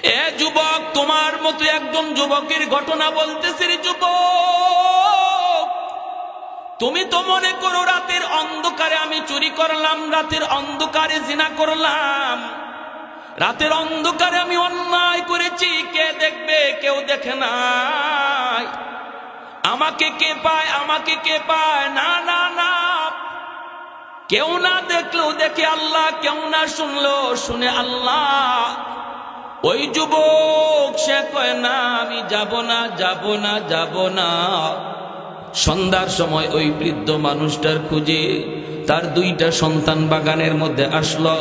এ যুবক, তোমার মতো একজন যুবকের ঘটনা বলতেছি। যুবক, তুমি তো মনে করো রাতের অন্ধকারে আমি চুরি করলাম, রাতের অন্ধকারে জিনা করলাম, রাতের অন্ধকারে আমি অন্যায় করেছি, কে দেখবে? কেউ দেখে নাই। আমাকে কে পায়? আমাকে কে পায়? না না না, কেউ না দেখলেও দেখে আল্লাহ, কেউ না শুনলো শুনে আল্লাহ। ওই যুবক সে কয় না, আমি যাব না, যাব না, যাব না। সন্ধ্যার সময় ওই বৃদ্ধ মানুষটার খুঁজে তার দুইটা সন্তান বাগানের মধ্যে আসলো।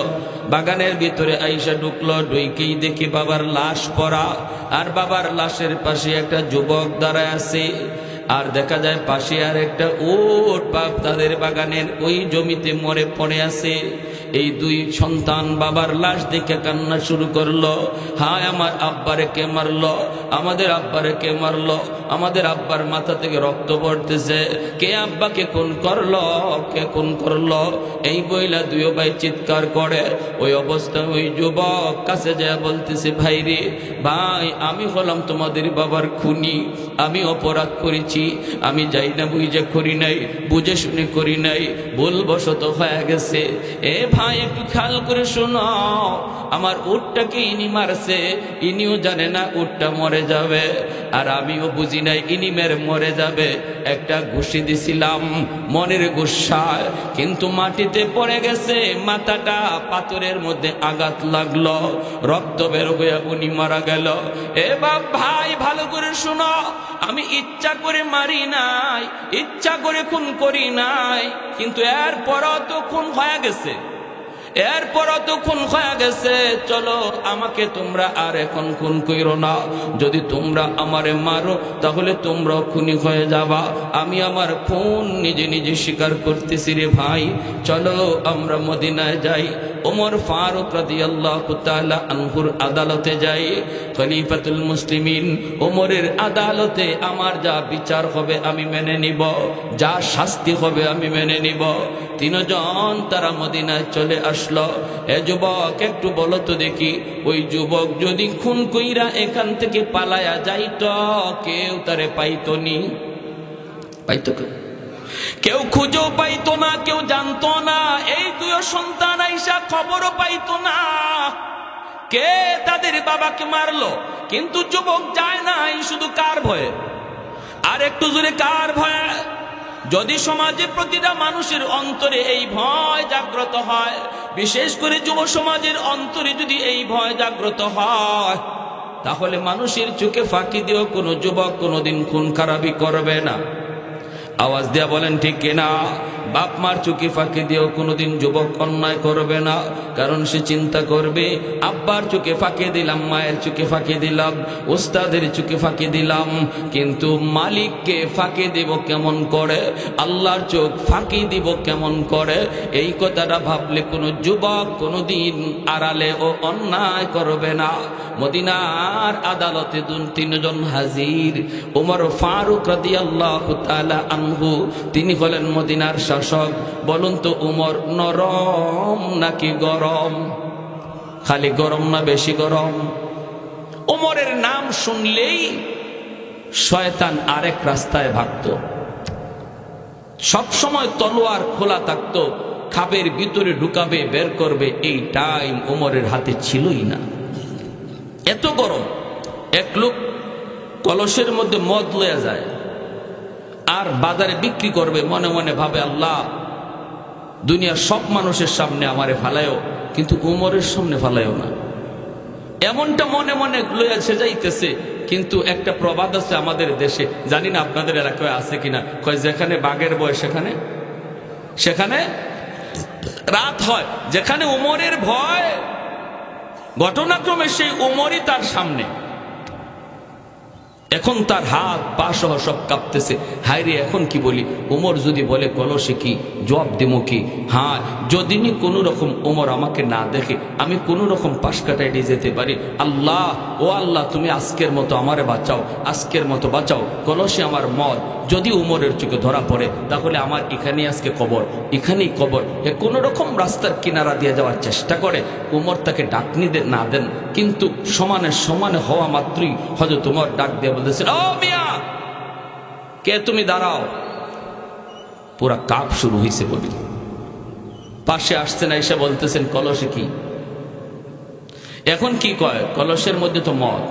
বাগানের ভিতরে আইসা ঢুকলো, ঢুকেই দেখি বাবার লাশ পড়া, আর বাবার লাশের পাশে একটা যুবক দাঁড়ায় আছে। আর দেখা যায় পাশে আর একটা উট বাপ তাদের বাগানের ওই জমিতে মরে পড়ে আছে। এই দুই সন্তান বাবার লাশ দেখে কান্না শুরু করলো, হায় আমার আব্বারে কে মারলো, আমাদের আব্বারে কে মারলো, আমাদের আব্বার মাথা থেকে রক্ত পড়তেছে, কে আব্বাকে খুন করলো, কে খুন করলো। এই বইলা দুই ভাই চিৎকার করে। ওই অবস্থা ওই যুবক কাছে যায় বলতেছে, ভাই রে ভাই, আমি হলাম তোমাদের বাবার খুনি, আমি অপরাধ করেছি, আমি যাই না বুঝে করি নাই, বুঝে শুনে করি নাই, ভুলবশত হয়ে গেছে। এ ভাই একটু খেয়াল করে শোনো, আমার উটটাকে ইনি মারছে, ইনিও জানে না উটটা মরে যাবে, আর আমিও বুঝি নাই ইনি মেরে মরে যাবে। একটা ঘুষি দিছিলাম মনের গুসায়, কিন্তু মাটিতে পড়ে গেছে, মাথাটা পাথরের মধ্যে আঘাত লাগলো, রক্ত বের হয়ে উনি মারা গেল। এ বাপ ভাই ভালো করে শোনো, আমি ইচ্ছা করে মারি নাই, ইচ্ছা করে খুন করি নাই, কিন্তু এরপরও তো খুন হয়ে গেছে, এরপরও তো খুন হয়ে গেছে। চলো আমাকে তোমরা আর এখন খুন কইরো না, যদি তোমরা আমারে মারো তাহলে তোমরাও খুনি হয়ে যাবা। আমি আমার খুন নিজে নিজে স্বীকার করতেছি রে ভাই, চলো আমরা মদিনায় যাই, ওমর ফারুক রাদিয়াল্লাহু তাআলা আনহুর আদালতে যাই, খলিফাতুল মুসলিমিন ওমরের আদালতে আমার যা বিচার হবে আমি মেনে নিব, যা শাস্তি হবে আমি মেনে নিব। তিনজন তারা মদিনায় চলে আসলো। এ যুবক একটু বলো তো দেখি, ওই যুবক যদি খুন কইরা এখান থেকে পালায়া যাইতো, কেউ তারে পাইতো নি? পাইতো? কেউ খুঁজেও পাইতো না, কেউ জানতো না। এই দুই সন্তান আইসা খবরও পাইতো না কে তাদের বাবাকে মারলো, কিন্তু যুবক যায় নাই শুধু কার ভয়ে? আর একটু জোরে, কার ভয়ে? যদি সমাজে প্রতিটা মানুষের অন্তরে এই ভয় জাগ্রত হয়, বিশেষ করে যুব সমাজের অন্তরে যদি এই ভয় জাগ্রত হয়, তাহলে মানুষের চোখে ফাঁকি দিয়েও কোনো যুবক কোনোদিন খুন খারাপি করবে না। আওয়াজ দেয়া বলেন ঠিক কিনা? বাপ মার চোখে ফাঁকি দিয়েও কোনোদিন যুবক অন্যায় করবে না, কারণ সে চিন্তা করবে আব্বার চোখে ফাঁকি দিলাম, মায়ের চোখে ফাঁকি দিলাম, ওস্তাদের চোখে ফাঁকি দিলাম, কিন্তু মালিককে ফাঁকি দিব কেমন করে, আল্লাহর চোখ ফাঁকি দিব কেমন করে? এই কথাটা ভাবলে কোনো যুবক কোনোদিন আড়ালে ও অন্যায় করবে না। মদিনার আদালতে তিনজন হাজির। ওমর ফারুক রাদিয়াল্লাহু তাআলা আনহু, তিনি হলেন মদিনার শাসক। বলুন তো ওমর নরম নাকি গরম? খালি গরম না বেশি গরম? ওমরের নাম শুনলেই শয়তান আরেক রাস্তায় ভাগতো, সব সময় তলোয়ার খোলা থাকতো, খাবের ভিতরে ঢুকাবে বের করবে, এই টাইম ওমরের হাতে ছিলই না। এত গরম। এক লোক কলসের মধ্যে মদ লয়ে যায় আর বাজারে বিক্রি করবে, মনে মনে ভাবে আল্লাহ দুনিয়ার সব মানুষের সামনে আমারে ফালায়ও, কিন্তু উমরের সামনে ফালায়ও না। এমনটা মনে মনে লইয়াছে যাইতেছে। কিন্তু একটা প্রবাদ আছে আমাদের দেশে, জানি না আপনাদের এলাকায় আছে কিনা, কয় যেখানে বাঘের ভয় সেখানে সেখানে রাত হয়। যেখানে উমরের ভয়, ঘটনাক্রমে সেই উমরই তার সামনে। এখন তার হাত পা সহ সব কাঁপতেছে। হায় রে, এখন কি বলি? উমর যদি বলে কলসে কি জবাব দেবো কি? হ্যাঁ, যদি কোনো রকম উমর আমাকে না দেখে আমি কোনো রকম পাশ কাটাই দিয়ে যেতে পারি। আল্লাহ, ও আল্লাহ, তুমি আজকের মতো আমারে বাঁচাও, আজকের মতো বাঁচাও। কলসে আমার মদ যদি উমরের চোখে ধরা পড়ে, তাহলে আমার এখানেই আজকে কবর, এখানেই কবর। কোনো রকম রাস্তার কিনারা দিয়ে যাওয়ার চেষ্টা করে। উমর তাকে ডাকনি না দেন, কিন্তু সমানে সমানে হওয়া মাত্রই হযরত ওমর ডাক দিয়ে বলতেছেন, ও মিয়া, কে তুমি, দাঁড়াও। পুরা কাপ শুরু হয়েছে বলি। পাশে আসছেন, এসে বলতেছেন, কলসে কি? এখন কি কয়? কলসের মধ্যে তো মদ।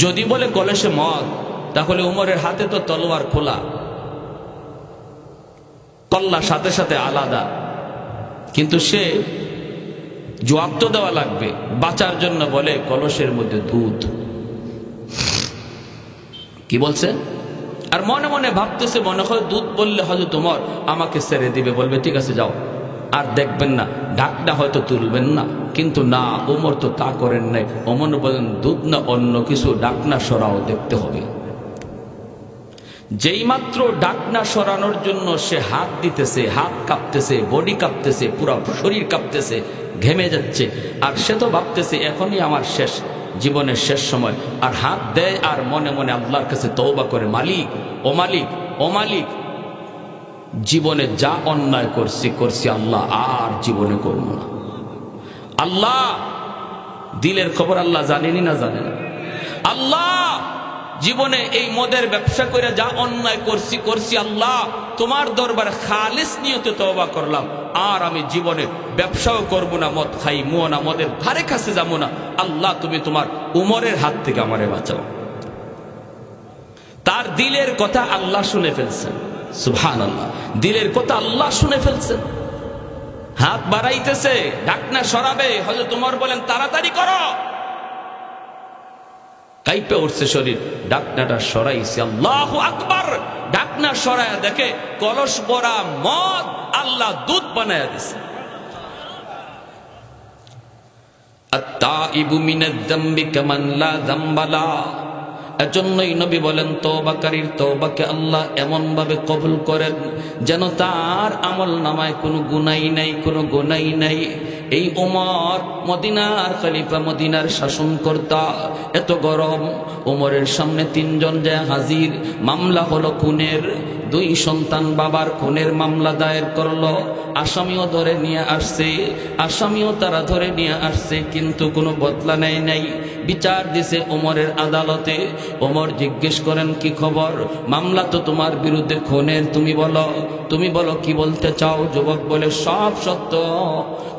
যদি বলে কলসে মদ, তাহলে উমরের হাতে তো তলোয়ার খোলা, কল্লা সাথে সাথে আলাদা। কিন্তু সে জবাব তো দেওয়া লাগবে, বাঁচার জন্য বলে কলসের মধ্যে দুধ। কি বলছে? আর মনে মনে ভাবতেছে, মনে হয় দুধ বললে হযরত ওমর আমাকে ছেড়ে দিবে, বলবে ঠিক আছে যাও, আর দেখবেন না, ডাকটা হয়তো তুলবেন না। কিন্তু না, ওমর তো তা করেন নাই। ওমর বলেন, দুধ না অন্য কিছু, ডাকনা সরাও, দেখতে হবে। যেই মাত্র ডাকনা সরানোর জন্য সে হাত দিতেছে, হাত কাঁপতেছে, বডি কাঁপতেছে, পুরো শরীর কাঁপতেছে, ঘেমে যাচ্ছে। আর সে তো ভাবতেছে এখনই আমার শেষ, জীবনের শেষ সময়। আর হাত দেয় আর মনে মনে আল্লাহর কাছে তওবা করে, মালিক, ও মালিক, ও মালিক, জীবনে যা অন্যায় করছি আল্লাহ, আর জীবনে করব না। আল্লাহ, দিলের খবর আল্লাহ জানেনি না জানেন? আল্লাহ, জীবনে এই মদের ব্যবসা করে যা অন্যায় করছি আল্লাহ, তোমার দরবারে খালিস নিয়তে তওবা করলাম, আর আমি জীবনে ব্যবসাও করব না, মদ খাইমো না, মদের ধারে কাছে যাবো না। আল্লাহ, তুমি তোমার উমরের হাত থেকে আমারে বাঁচাও। তার দিলের কথা আল্লাহ শুনে ফেলছেন। সুবহানাল্লাহ, দিলের কথা আল্লাহ শুনে ফেলছেন। হাত বাড়াইতেছে, ঢাকনা সরাবে। হযরত ওমর বলেন, তাড়াতাড়ি করো। কাইপে উঠছে শরীর, ঢাকনাটা সরাইছে। আল্লাহু আকবার। ঢাকনা সরায়া দেখে কলস ভরা মদ, আল্লাহ দুধ বানায়া দিছে। আত-তাইবু মিনাজ যামবি কামান লা যামবা লা। এজন্যই নবী বলেন, তওবাকারীর তওবাকে আল্লাহ এমন ভাবে কবুল করেন যেন তার আমল নামায় কোনো গুনাহ নাই, কোনো গুনাহ নাই। এই ওমর মদিনার খলিফা, মদিনার শাসনকর্তা। এত গরম, ওমরের সামনে তিনজন যায় হাজির। মামলা হলো খুনের। দুই সন্তান বাবার খুনের মামলা দায়ের করলো। আসামিও ধরে নিয়ে আসছে, আসামিও তারা ধরে নিয়ে আসছে, কিন্তু কোনো বদলা নেয় নাই। বিচার দিছে ওমরের আদালতে। ওমর জিজ্ঞেস করেন, কি খবর? মামলা তো তোমার বিরুদ্ধে খুনের, তুমি বলো কি বলতে চাও? যুবক বলে, সব সত্য,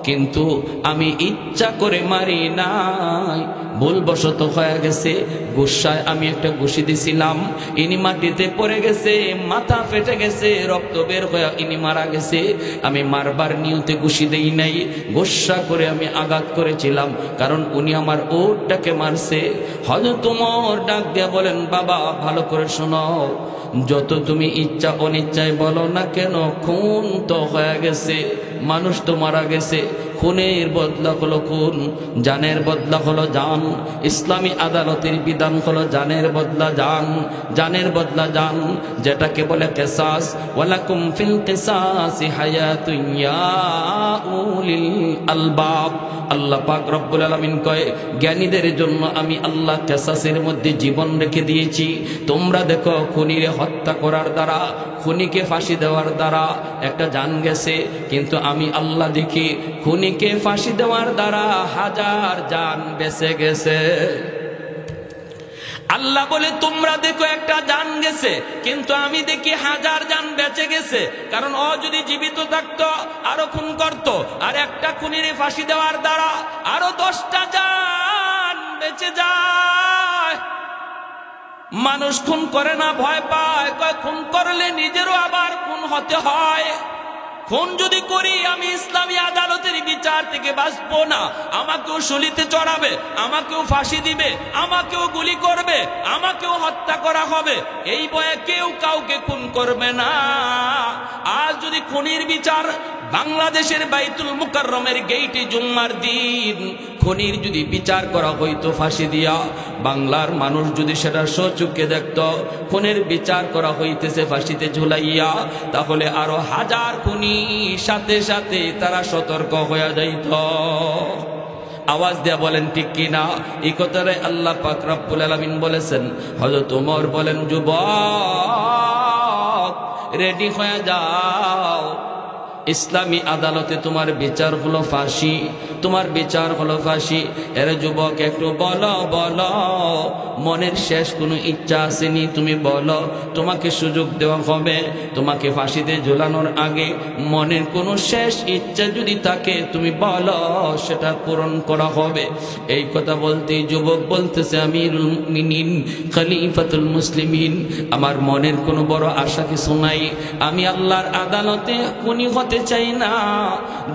কিন্তু আমি ইচ্ছা করে মারি নাই, ভুলবশত হয়ে গেছে। গুসায় আমি একটা ঘুষি দিছিলাম, ইনি মাটিতে পড়ে গেছে, মাথা ফেটে গেছে, রক্ত বের হয়ে ইনি মারা গেছে। আমি মারবার নিয়তে ঘুষি দেই নাই, গুসা করে আমি আঘাত করেছিলাম, কারণ উনি আমার ওটটাকে মারছে। হযরত ওমর ডাক দিয়া বলেন, বাবা ভালো করে শোনো, যত তুমি ইচ্ছা অনিচ্ছায় বলো না কেন, খুন তো হয়ে গেছে, মানুষ তো মারা গেছে। খুনের বদলা হলো খুন, জানের বদলা হলো জান। ইসলামী আদালতের বিধান হলো জানের বদলা জান, জানের বদলা জান, যেটাকে বলে কিসাস। ওয়ালাকুম ফিল কিসাসি হায়াতুন ইয়া উলিল আলবাব। আল্লাহ পাক রব্বুল আলামিন কয়, জ্ঞানীদের জন্য আমি আল্লাহ কিসাসের মধ্যে জীবন রেখে দিয়েছি। তোমরা দেখো, খুনিরে হত্যা করার দ্বারা, খুনিকে ফাঁসি দেওয়ার দ্বারা একটা জান গেছে, কিন্তু আমি আল্লাহ দেখি খুনিকে ফাঁসি দেওয়ার দ্বারা হাজার জান বেঁচে গেছে। আল্লাহ বলে, তোমরা দেখো একটা জান গেছে, কিন্তু আমি দেখি হাজার জান বেঁচে গেছে। কারণ ও যদি জীবিত থাকতো আরো খুন করত, আর একটা খুনিরে ফাঁসি দেওয়ার দ্বারা আরো 10টা জান বেঁচে যায়। মানুষ খুন করে না, ভয় পায়, কয় খুন করলে নিজেরও আবার খুন হতে হয়। খুন যদি করি আমি ইসলামী আদালতের বিচার থেকে বাঁচবো না, আমাকেও শলিতে চড়াবে, আমাকেও ফাঁসি দিবে, আমাকেও গুলি করবে, আমাকেও হত্যা করা হবে। এই ভয়ে কেউ কাউকে খুন করবে না। আজ যদি খুনির বিচার বাংলাদেশের বাইতুল মুকাররমের গেইটে জুম্মার দিন খুনির যদি বিচার করা হইতো ফাঁসি দিয়া, বাংলার মানুষ যদি সেটা সচক্ষে দেখত খুনের বিচার করা হইতেছে ফাঁসিতে ঝুলাইয়া, তাহলে আরো হাজার খুনি সাথে সাথে তারা সতর্ক হয়ে যাইত। আওয়াজ দেয়া বলেন ঠিক কিনা? এই কথারে আল্লাহ পাক রব্বুল আলামিন বলেছেন। হযরত ওমর বলেন, যুবক রেডি হয়ে যাও, ইসলামী আদালতে তোমার বিচার হলো ফাঁসি, তোমার বিচার হলো ফাঁসি। এর যুবক একটু বলো বলো, মনের শেষ কোনো ইচ্ছা আসেনি? তুমি বলো, তোমাকে সুযোগ দেওয়া হবে। তোমাকে ফাঁসিতে ঝুলানোর আগে মনের কোনো শেষ ইচ্ছা যদি থাকে তুমি বলো, সেটা পূরণ করা হবে। এই কথা বলতেই যুবক বলতেছে, আমিরুল মুমিনিন, খলিফাতুল মুসলিমিন, আমার মনের কোনো বড় আশা কিছু নাই। আমি আল্লাহর আদালতে খুনি হতে চাই না।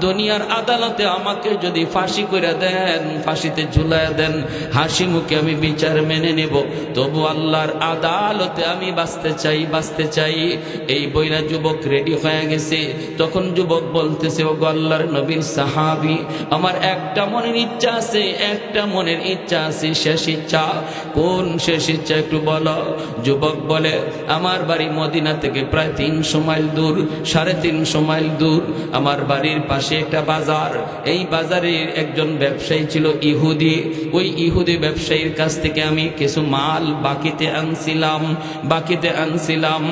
দুনিয়ার আদালতে আমাকে যদি ফাঁসি করে দেন, ফাঁসিতে ঝুলায় দেন, হাসি মুখে আমি বিচার মেনে নেব, তবু আল্লাহর আদালতে আমি বাঁচতে চাই, বাঁচতে চাই। এই বইরা যুবক রেডি হয়ে গেছে। তখন যুবক বলতেছে, ও আল্লাহর নবীর সাহাবী, আমার একটা মনের ইচ্ছা আছে, একটা মনের ইচ্ছা আছে, শেষ ইচ্ছা। কোন শেষ ইচ্ছা একটু বলো। যুবক বলে, আমার বাড়ি মদিনা থেকে প্রায় 300 মাইল দূর, 350 মাইল দূর। আমার বাড়ির পাশে একটা বাজার, এই বাজারের একজন ব্যবসায়ী ছিল ইহুদি। ওই ইহুদি ব্যবসায়ীর কাছ থেকে আমি কিছু মাল বাকিতে আনছিলাম,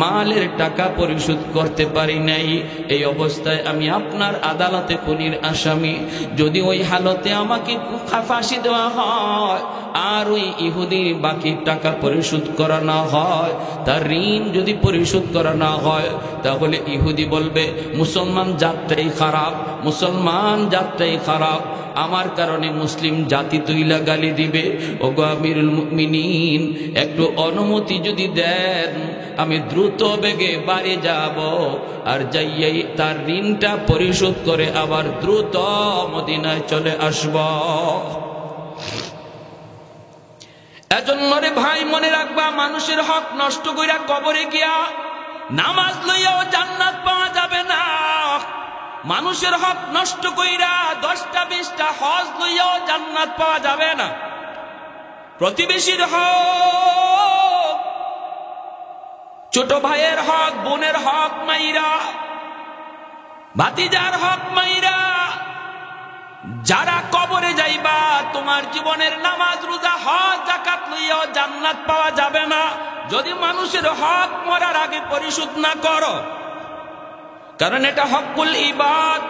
মালের টাকা পরিশোধ করতে পারি নাই। এই অবস্থায় আমি আপনার আদালতে খুনির আসামি। যদি ওই হালতে আমাকে ফাঁসি দেওয়া হয় আর ওই ইহুদি বাকি টাকা পরিশোধ করা না হয়, তার ঋণ যদি পরিশোধ করা না হয়, তাহলে ইহুদি বলবে মুসলমান জাতটাই খারাপ, মুসলমান জাতটাই খারাপ, আমার কারণে মুসলিম জাতি তুইলা গালি দিবে। ওগো আমিরুল মুমিনিন, একটু অনুমতি যদি দেন, আমি দ্রুত বেগে বাড়ি যাব, আর যাইয়াই তার ঋণটা পরিশোধ করে আবার দ্রুত মদিনায় চলে আসব। এজন্য রে ভাই, মনে রাখবা, মানুষের হক নষ্ট কইরা কবরে গিয়া নামাজ লইয়াও জান্নাত পাওয়া যাবে না। মানুষের হক নষ্ট কইরা 10টা 20টা হজ লইয়াও জান্নাত পাওয়া যাবে না। প্রতিবেশীর হক, ছোট ভাইয়ের হক, বোনের হক মাইরা, ভাতিজার হক মাইরা যারা কবরে যাইবা, তোমার জীবনের নামাজ রোজা হজ যাকাত লইয়াও জান্নাত পাওয়া যাবে না যদি মানুষের হক মরার আগে পরিশোধ না করো। কারণ এটা হকুল ইবাদ।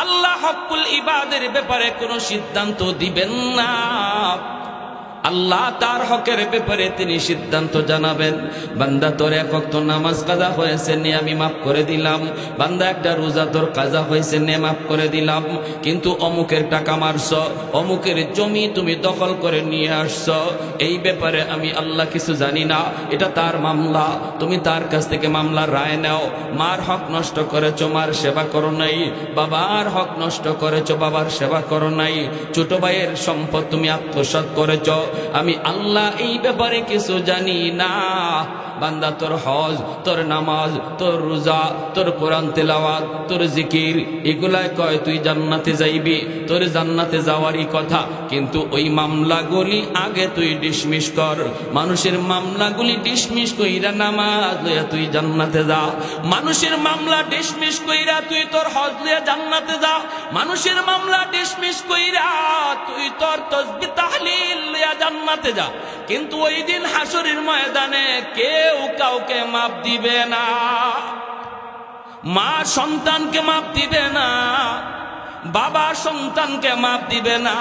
আল্লাহ হকুল ইবাদের ব্যাপারে কোনো সিদ্ধান্ত দিবেন না। আল্লাহ তার হকের ব্যাপারে তিনি সিদ্ধান্ত জানাবেন। বান্দা তোর এক ওয়াক্ত নামাজ কাজা হয়েছে নে, আমি মাফ করে দিলাম। বান্দা একটা রোজা তোর কাজা হয়েছে নে, মাফ করে দিলাম। কিন্তু অমুকের টাকা মারছ, অমুকের জমি তুমি দখল করে নিয়ে আসছ, এই ব্যাপারে আমি আল্লাহ কিছু জানি না, এটা তার মামলা, তুমি তার কাছ থেকে মামলার রায় নাও। মার হক নষ্ট করেছ, মার সেবা করো নাই। বাবার হক নষ্ট করেছ, বাবার সেবা করো নাই। ছোট ভাইয়ের সম্পদ তুমি আত্মসাৎ করেছ, আমি আল্লাহ এই ব্যাপারে কিছু জানি না। বান্দা তোর হজ, তোর নামাজ, তোর রোজা, তোর কোরআন তেলাওয়াত, তোর জিকির, এগুলাই কয় তুই জান্নাতে যাইবি, তোর জান্নাতে যাওয়ারই কথা। কিন্তু ওই মামলাগুলি আগে তুই ডিসমিস কর। মানুষের মামলাগুলি ডিসমিস কইরা নামাজ লইয়া তুই জান্নাতে যা। মানুষের মামলা ডিসমিস কইরা তুই তোর হজ লইয়া জান্নাতে যা। মানুষের মামলা ডিসমিস কইরা তুই তোর তাসবিহ তাহলিল লইয়া জান্নাতে যা। কিন্তু ওই দিন হাসরের ময়দানে কেউ কাউকে মাপ দিবে না। মা সন্তানকে মাপ দিবে না, বাবা সন্তানকে মাপ দিবে না,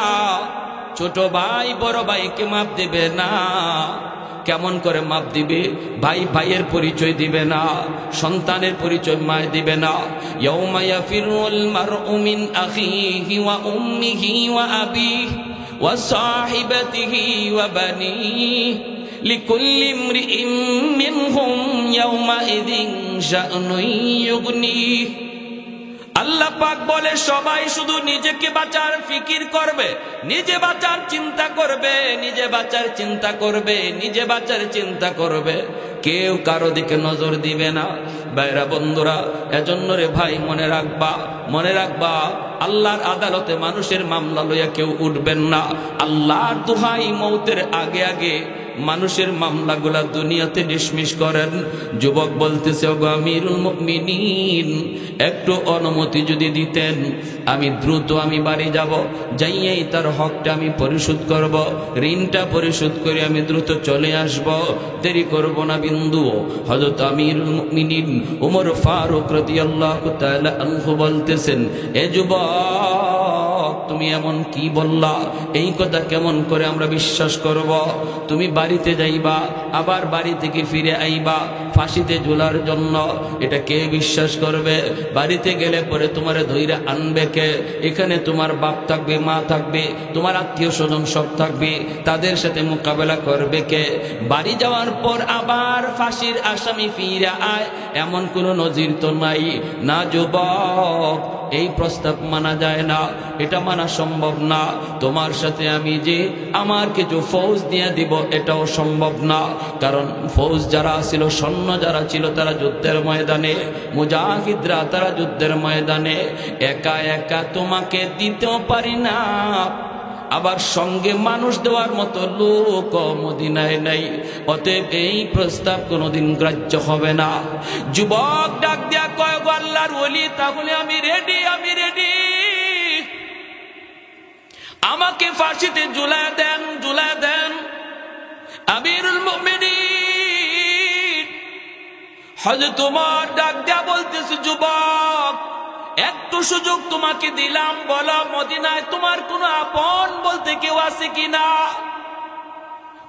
ছোট ভাই বড় ভাইকে মাপ দিবে না। কেমন করে মাপ দিবে? ভাই ভাইয়ের পরিচয় দিবে না, সন্তানের পরিচয় মায় দিবে না। ইয়াউমা ইয়াফিরুল মারউ মিন আখিহি ওয়া উম্মিহি ওয়া আবিহি ওয়া সাহিবাতিহি ওয়া বানিহি লিকুল্লি ইমরিইম মিনহুম ইয়াউমাইযিন শা'নুন ইউগনিহি। আল্লাহ পাক বলে, সবাই শুধু নিজেকে বাঁচার ফিকির করবে, নিজে বাঁচার চিন্তা করবে, নিজে বাঁচার চিন্তা করবে, নিজে বাঁচার চিন্তা করবে, কেউ কারো দিকে নজর দিবে না। ভাইরা বন্ধুরা, এজন্য রে ভাই মনে রাখবা, মনে রাখবা, আল্লাহর আদালতে মানুষের মামলা লইয়া কেউ উঠবেন না। আল্লাহর দোহাই, মৌতের আগে আগে মানুষের মামলাগুলা দুনিয়াতে ডিসমিস করেন। যুবক বলতেছে, ওগো আমিরুল মুমিনিন, একটু অনুমতি যদি দিতেন, আমি দ্রুত বাড়ি যাব, যাইয়েই তার হকটা আমি পরিশোধ করব, ঋণটা পরিশোধ করে আমি দ্রুত চলে আসব, দেরি করব না বিন্দু। হযরত আমিরুল মুমিনিন ওমর ফারুক রাদিয়াল্লাহু তাআলা আনহু বলতেছেন, এ যুবক, তুমি এমন কি বললা? এই কথা কেমন করে আমরা বিশ্বাস করব? তুমি বাড়িতে যাইবা, আবার বাড়ি থেকে ফিরে আইবা ফাঁসিতে ঝুলার জন্য, এটা কে বিশ্বাস করবে? বাড়িতে গেলে পরে তোমারে ধইরা আনবে কে? এখানে তোমার বাপ থাকবে, মা থাকবে, তোমার আত্মীয় স্বজন সব থাকবে, তাদের সাথে মোকাবেলা করবে কে? বাড়ি যাওয়ার পর আবার ফাঁসির আসামি ফিরে আয়, এমন কোনো নজির তো নাই। না যুবক, এই প্রস্তাব মানা যায় না, এটা মানা সম্ভব না। তোমার সাথে আমি যে আমার কিছু ফৌজ দিয়ে দিব, এটাও সম্ভব না। কারণ ফৌজ যারা ছিল, সৈন্য যারা ছিল, তারা যুদ্ধের ময়দানে, মুজাহিদরা তারা যুদ্ধের ময়দানে, একা একা তোমাকে দিতেও পারি না, আবার সঙ্গে মানুষ দেওয়ার মতো লোক মদিনায় নাই। অতএব এই প্রস্তাব কোনোদিন গ্রাহ্য হবে না। যুবক ডাক দিয়া কয়, গো আল্লাহর ওলি, তাহলে আমি রেডি, আমি রেডি, আমাকে ফাঁসিতে ঝুলায় দেন, ঝুলায় দেন। আমিরুল মুমিনিন হযরত ওমর ডাক দিয়া বলতেছে, যুবক, একটু সুযোগ তোমাকে দিলাম, বলো মদিনায় তোমার কোনো আপন বলতে কেউ আছে কিনা?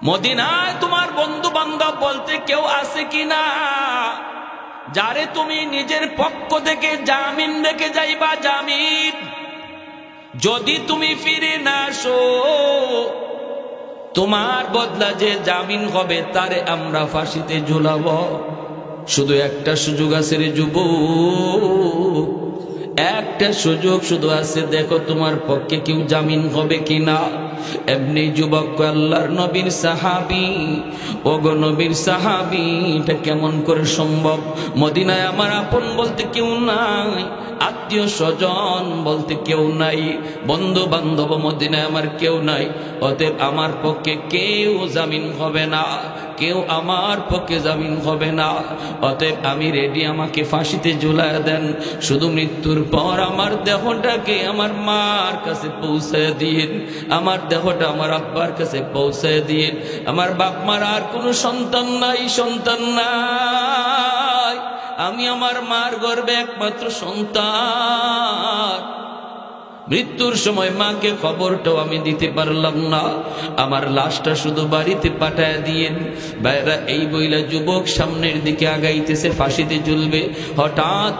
মদিনায় তোমার বন্ধু বান্ধব বলতে কেউ আছে কিনা, যারে তুমি নিজের পক্ষ থেকে জামিন রেখে যাইবা? জামিন যদি তুমি ফিরে না আসো, তোমার বদলা যে জামিন হবে তারে আমরা ফাঁসিতে ঝুলাবো। শুধু একটা সুযোগ আছে রে যুবক, একটা সুযোগ শুধু আছে, দেখো তোমার পক্ষে কেউ জামিন হবে কিনা। এমনি যুবক, আল্লাহর নবীর সাহাবী, ওগো নবীর সাহাবী, এটা কেমন করে সম্ভব? মদিনায় আমার আপন বলতে কেউ নাই, আত্মীয় স্বজন বলতে কেউ নাই, বন্ধু বান্ধব মদিনায় আমার কেউ নাই, অতএব আমার পক্ষে কেউ জামিন হবে না, কেউ আমার পক্ষে জামিন হবে না। অতএব আমি রেডি, আমাকে ফাঁসিতে ঝুলায় দেন। শুধু মৃত্যুর পর আমার দেহটাকে আমার মার কাছে পৌঁছে দিন, আমার দেহটা আমার আব্বার কাছে পৌঁছে দিন। আমার বাপ মার আর কোনো সন্তান নাই, সন্তান নাই, আমি আমার মার গর্ভে একমাত্র সন্তান। মৃত্যুর সময় মাকে খবরটাও আমি দিতে পারলাম না, আমার লাশটা শুধু বাড়িতে পাঠায় দিয়েন। বাইরা এই বইলা যুবক সামনের দিকে আগাইতেছে, ফাঁসিতে ঝুলবে। হঠাৎ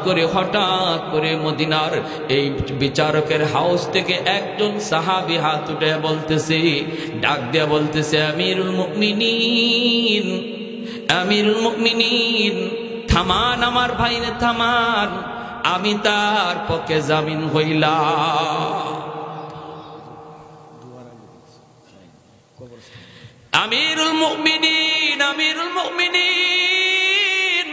করে মদিনার এই বিচারকের হাউস থেকে একজন সাহাবী হাত উঠে বলতেছে, ডাক দেয়া বলতেছে, আমিরুল মুমিনিন, আমিরুল মুমিনিন, থামান আমার ভাইরে, থামান, আমি তার পক্ষে জামিন হইলাম। আমিরুল মুমিনিন, আমিরুল মুমিনিন,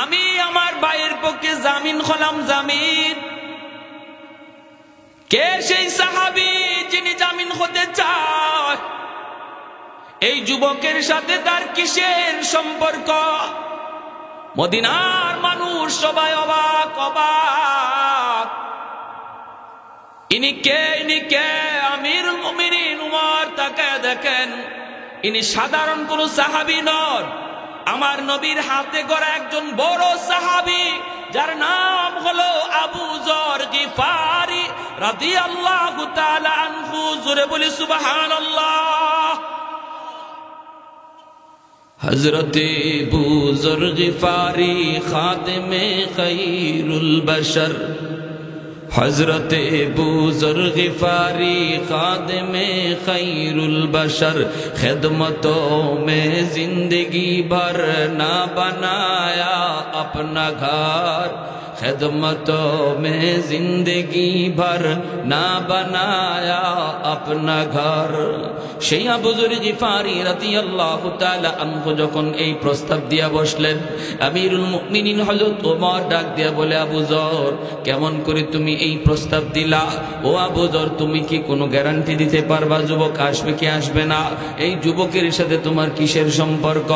আমি আমার ভাইয়ের পক্ষে জামিন হলাম, জামিন। কে সেই সাহাবী যিনি জামিন হতে চায়? এই যুবকের সাথে তার কিসের সম্পর্ক? মদিনার মানুষ সবাই অবাক, অবাক। ইনি কে, ইনি কে? আমিরুল মুমিনিন উমর। তাকে দেখেন, ইনি সাধারণ কোন সাহাবী নন, আমার নবীর হাতে গড়া একজন বড় সাহাবী, যার নাম হলো আবু যর গিফারি রাদিয়াল্লাহু তাআলা আনহু। জোরে বলি সুবহানাল্লাহ। হযরতে আবু যর গিফারি খাদেমে খায়রুল বশর, হযরতে আবু যর গিফারি खादिमे खैरुल बशर, खिदमतों में जिंदगी भर ना बनाया अपना घर, खिदमतों में जिंदगी भर ना बनाया अपना घर। সেই আবু যর গিফারি রাদিয়াল্লাহু তাআলা আনহু যখন এই প্রস্তাব দিয়া বসলেন, আমিরুল মুমিনিন হযরত ওমর ডাক দিয়া বলে, আবু যর কেমন করে তুমি এই প্রস্তাব দিলা? ও আবু যর, তুমি কি কোনো গ্যারান্টি দিতে পারবা যুবক আসবে কি আসবে না? এই যুবকের সাথে তোমার কিসের সম্পর্ক?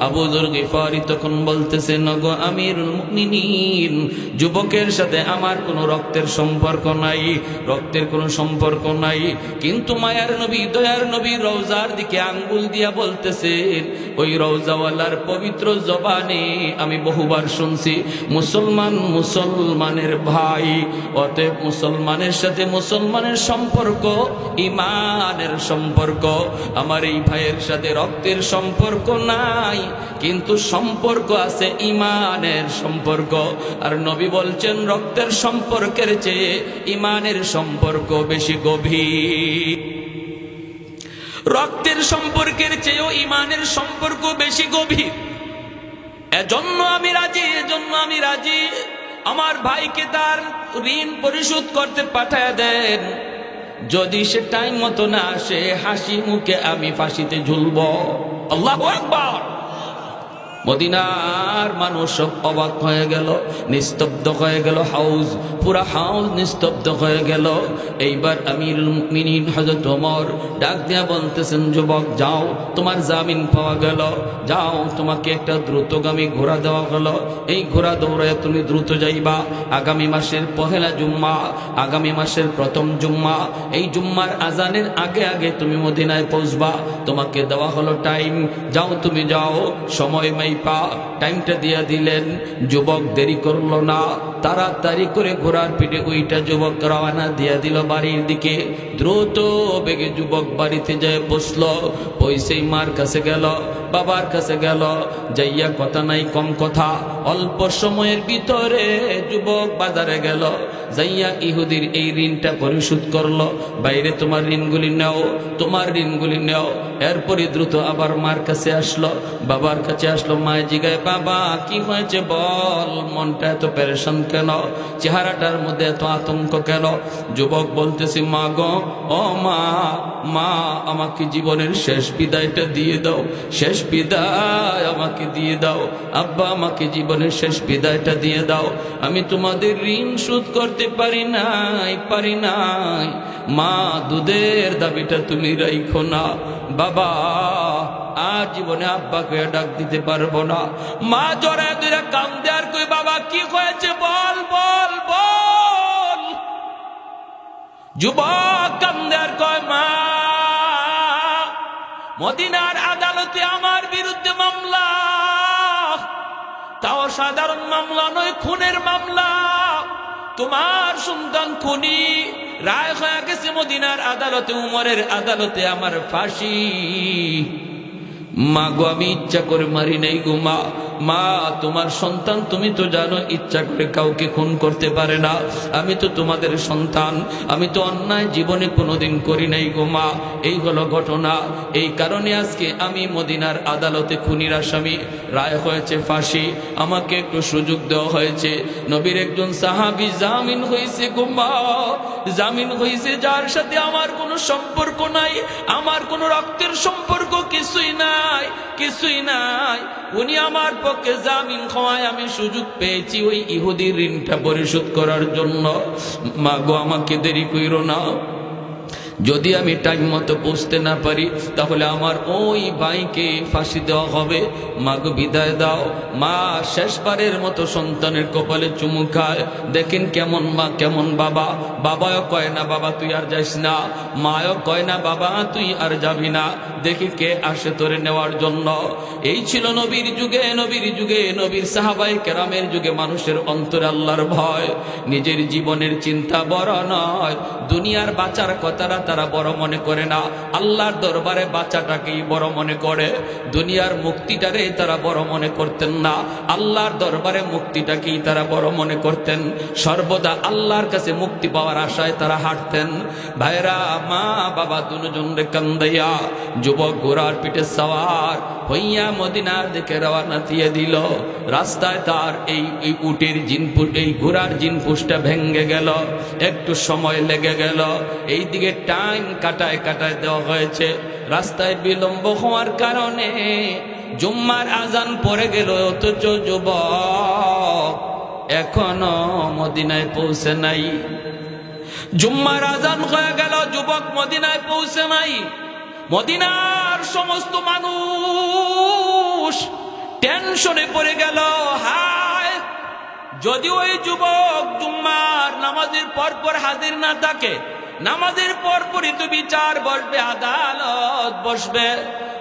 আবু যর গিফারি তখন বলতেছে, নগো আমিরুল মুমিনিন, যুবকের সাথে আমার কোনো রক্তের সম্পর্ক নাই, রক্তের কোনো সম্পর্ক নাই, কিন্তু মায়ার নবী দয়ার নবী রওজার দিকে আঙ্গুল দিয়া বলতেছেন, ওই রওজাওয়ালার পবিত্র জবানে আমি বহুবার শুনছি, মুসলমান মুসলমানের ভাই, অতএব মুসলমানের সাথে মুসলমানের সম্পর্ক ঈমানের সম্পর্ক। আমার এই ভাইয়ের সাথে রক্তের সম্পর্ক নাই, কিন্তু সম্পর্ক আছে ঈমানের সম্পর্ক। আর নবী বলছেন, রক্তের সম্পর্কের চেয়ে ঈমানের সম্পর্ক বেশি গভীর। রক্তের সম্পর্কের চেয়েও ঈমানের সম্পর্ক বেশি গভীর। এজন্য আমি রাজি, আমার ভাইকে তার ঋণ পরিশোধ করতে পাঠায় দেন। যদি সে টাইম মতো না আসে, হাসি মুখে আমি ফাঁসিতে ঝুলব। আল্লাহু আকবার। মদিনার মানুষ সব অবাক হয়ে গেল, নিস্তব্ধ হয়ে গেল, পুরা হাউস নিস্তব্ধ হয়ে গেল। এইবার আমিরুল মুমিনিন হযরত ওমর ডাক দিয়া বলতেছেন, যুবক যাও, তোমার জামিন পাওয়া গেল, যাও, তোমাকে একটা দ্রুতগামী ঘোড়া দেওয়া হলো, এই ঘোড়া দৌড়ায় তুমি দ্রুত যাইবা। আগামী মাসের পহেলা জুম্মা, আগামী মাসের প্রথম জুম্মা, এই জুম্মার আজানের আগে আগে তুমি মদিনায় পৌঁছবা। তোমাকে দেওয়া হলো টাইম, যাও, তুমি যাও, সময় টাইমটা দিয়া দিলেন। যুবক দেরি করলো না, তাড়াতাড়ি করে ঘোড়ার পিঠে ওইটা যুবক রওনা দিয়া দিল বাড়ির দিকে। দ্রুত বেগে যুবক বাড়িতে যায় বসলো। পয়সাই মার কাছে গেল, বাবার কাছে গেল, যাইয়া কথা নাই কম কথা, অল্প সময়ের ভিতরে যুবক বাজারে গেল, যাইয়া ইহুদির এই ঋণটা পরিশোধ করলো। বাইরে তোমার ঋণগুলি নেও, তোমার ঋণগুলি নেও। এরপরে দ্রুত আবার মার কাছে আসলো, বাবার কাছে আসলো। মায়ের জিগায়, বাবা কি হয়েছে বল, মনটা এত পেরেশান কেন, চেহারাটার মধ্যে এত আতঙ্ক কেন? যুবক বলতেছি, মা গো, ও মা, মা আমাকে জীবনের শেষ বিদায়টা দিয়ে দাও, শেষ বিদায় আমাকে দিয়ে দাও। আব্বা আমাকে জীবনের শেষ বিদায়টা দিয়ে দাও, আমি তোমাদের ঋণ শোধ করতে পারি নাই। মা দুধের দাবিটা তুমি রাখো না। বাবা আর জীবনে আব্বাকে ডাক দিতে পারবো না। মা জড়ায় দুইরা কান্দে আর কই, বাবা কি হয়েছে বল বল বল। যুবক কান্দে আর কয়, মা মদিনার আদালতে আমার বিরুদ্ধে মামলা, তাও সাধারণ মামলা নয়, খুনের মামলা। তোমার সন্তান খুনি, রায় হয়ে গেছে মদিনার আদালতে, উমরের আদালতে আমার ফাঁসি। মা গো, আমি ইচ্ছা করে মারি নাই গো মা। মা তোমার সন্তান, তুমি তো জানো ইচ্ছা করে কাউকে খুন করতে পারে না। আমি তো তোমাদের সন্তান, আমি তো অন্যায় জীবনে কোনোদিন করি নাই গো মা। এই হলো ঘটনা, এই কারণে আজকে আমি মদিনার আদালতে খুনির আসামি, রায় হয়েছে ফাঁসি। আমাকে একটু সুযোগ দেওয়া হয়েছে। নবীর একজন সাহাবী জামিন হয়েছে গো মা, জামিন হয়েছে, যার সাথে আমার কোনো সম্পর্ক নাই, আমার কোনো রক্তের সম্পর্ক কিছুই নাই, কিছুই নাই। উনি আমার পক্ষে জামিন হওয়ায় আমি সুযোগ পেয়েছি ওই ইহুদির ঋণটা পরিশোধ করার জন্য। মা গো, আমাকে দেরি কইরো না। যদি আমি টাইম মতো পৌঁছতে না পারি, তাহলে আমার ওই ভাইকে ফাঁসি দেওয়া হবে। মা গো, বিদায় দাও। মা শেষবারের মতো সন্তানের কপালে চুমু খায়। দেখেন কেমন মা, কেমন বাবা। বাবাও কয় না, বাবা তুই আর যাইস না। মাও কয় না, বাবা তুই আর যাবি না। দেখি কে আসে তোরে নেওয়ার জন্য। এই ছিল নবীর যুগে, নবীর সাহাবায়ে কেরামের যুগে মানুষের অন্তরে আল্লাহর ভয়। নিজের জীবনের চিন্তা বড় নয়, দুনিয়ার বাঁচার কথাটা তারা বড় মনে করে না, আল্লাহর দরবারে বাঁচাটাকেই বড় মনে করে। দুনিয়ার মুক্তিটারে তারা বড় মনে করতেন না, আল্লাহর দরবারে মুক্তিটাকেই তারা বড় মনে করতেন। সর্বদা আল্লাহর কাছে মুক্তি পাওয়ার আশায় তারা হাঁটতেন। ভাইরা, মা বাবা দুজনরে কান্দাইয়া যুবক ঘোড়ার পিঠে সওয়ার হইয়া মদিনার দিকে রওনা দিয়ে দিল। রাস্তায় তার এই উটের জিনপুর, এই ঘোড়ার জিনপুষটা ভেঙ্গে গেল, একটু সময় লেগে গেল। এই দিকে টাইম কাটায় কাটায় দেওয়া হয়েছে। রাস্তায় বিলম্ব হওয়ার কারণে জুম্মার আজান পড়ে গেল, অথচ যুবক এখনো মদিনায় পৌঁছে নাই। জুম্মার আজান হয়ে গেল, যুবক মদিনায় পৌঁছে নাই। মদিনার সমস্ত মানুষ টেনশনে পড়ে গেল। হায়, যদি ওই যুবক জুম্মার নামাজের পর হাজির না থাকে, নামাজের পরই তো বিচার বসবে, আদালত বসবে।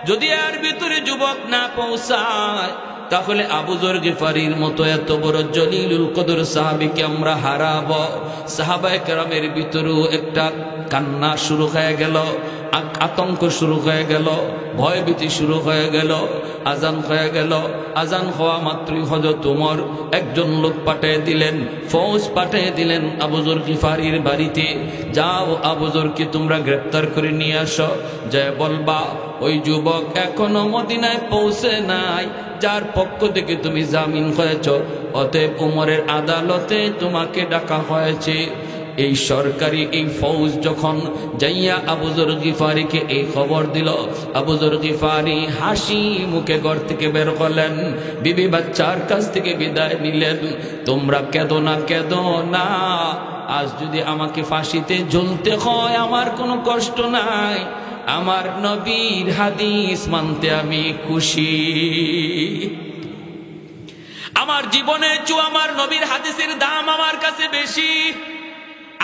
যদি এর ভিতরে যুবক না পৌঁছায়, তাহলে আবু যর গিফারির মতো এত বড় জলিলুল কদর সাহাবীকে আমরা হারাবো। সাহাবায়ে কেরামের ভিতরেও একটা কান্না শুরু হয়ে গেল, আতঙ্ক শুরু হয়ে গেল, ভয়ভীতি শুরু হয়ে গেল। আজান হয়ে গেল। আজান হওয়া মাত্রই হযরত ওমর একজন লোক পাঠিয়ে দিলেন, ফৌজ পাঠিয়ে দিলেন আবু যর গিফারির বাড়িতে। যাও, আবু যরকে তোমরা গ্রেফতার করে নিয়ে আসো, যায় বলবা ওই যুবক এখনো মদিনায় পৌঁছে নাই, যার পক্ষ থেকে তুমি জামিন হয়েছ, অতএব ওমরের আদালতে তোমাকে ডাকা হয়েছে। এই সরকারি এই ফৌজ যখন যাইয়া আবু যর গিফারিকে এই খবর দিল, আবু যর গিফারি হাসি মুখে ঘর থেকে বের হলেন, বিবি বাচ্চার কাছ থেকে বিদায় নিলেন। তোমরা কেঁদো না, কেঁদো না, আজ যদি আমাকে ফাঁসিতে ঝুলতে হয় আমার কোনো কষ্ট নাই, আমার নবীর হাদিস মানতে আমি খুশি। আমার জীবনের চেয়ে আমার নবীর হাদিসের দাম আমার কাছে বেশি।